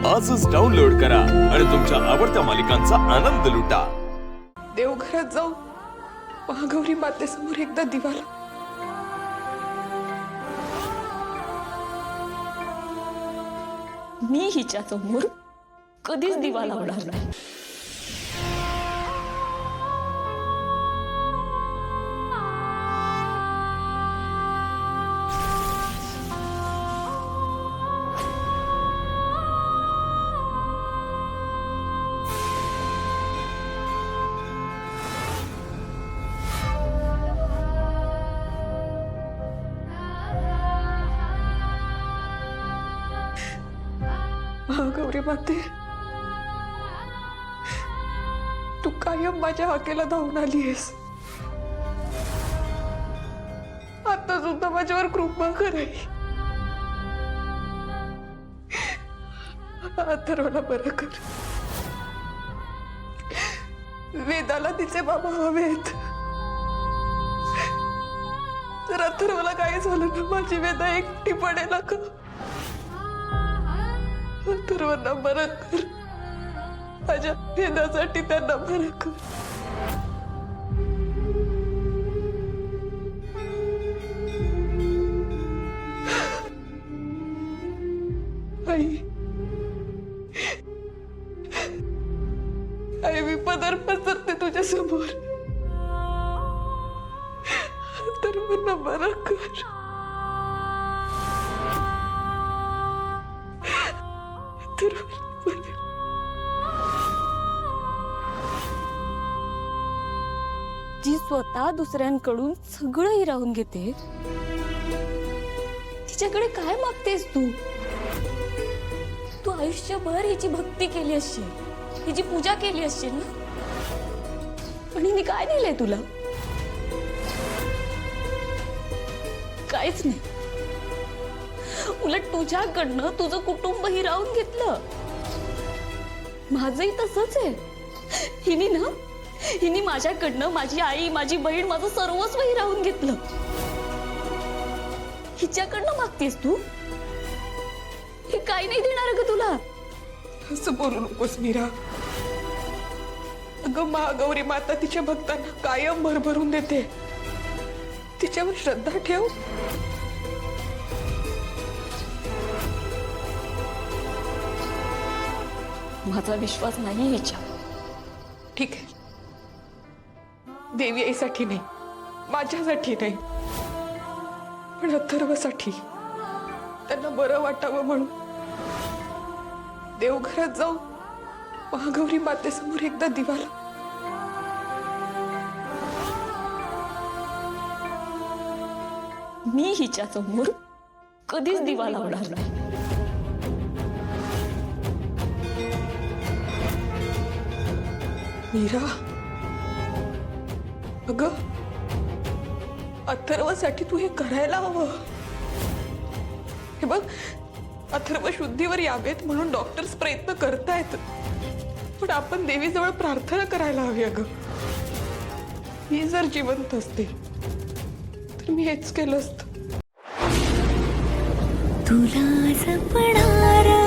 आजच डाउनलोड करा आणि तुमच्या आवडत्या मालिकांचा आनंद लुटा। देवघरात जाऊन महागौरी मातेसमोर एकदा दिवा लाव। मी हिच्या समोर कधीच दिवा लावणार नाही। महागौरी माते, तू कायम माझ्या हाकेला धावून आलीयस। आता सुद्धा माझ्यावर कृपा कर आई। अथर्वला बरं कर। वेदाला तिचे बाबा हवेत। जर अथर्वला काय झालं ना, माझी वेदा एकटी पडेल का? अथर्वला बरं कर। माझ्या वेदासाठी त्यांना बरं कर। आई, आई मी पदर पसरते तुझ्या समोर। अथर्वला बरं कर। जी स्वतः दुसऱ्यांकडून सगळं हिरावून घेते, तिच्याकडे काय मागतेस तू? तू आयुष्यभर हिची भक्ती केली असशील, हिची पूजा केली असशील ना, पण हिने काय दिलंय तुला? काहीच नाही। उलट तुझ्याकडनं तुझं कुटुंब हिरावून घेतलं। माझंही तसंच आहे। हिने माझ्याकडनं माझी आई, माझी बहीण, माझं सर्वस्व हिरावून घेतलं। हिच्याकडनं मागतेस तू? हे काही नाही देणार ग तुला। असं बोलू नकोस मीरा। अगं महागौरी माता तिच्या भक्तांना कायम भरभरून देते। तिच्यावर श्रद्धा ठेव। माझा विश्वास नाही हिच्या। ठीक आहे, देवी आईसाठी नाही, माझ्यासाठी नाही, पण अथर्वसाठी, त्यांना बरं वाटावं म्हणून देवघरात जाऊन महागौरी मातेसमोर एकदा दिवा लाव। मी हिच्या समोर कधीच दिवा लावणार नाही। मीरा, अगं अथर्वसाठी तू हे करायला हवं। हे बघ, अथर्व शुद्धीवर यावेत म्हणून डॉक्टर्स प्रयत्न करतायत, पण आपण देवीजवळ प्रार्थना करायला हवी। अगं मी जर जिवंत असते तर मी हेच केलं असतं। तुला जपणार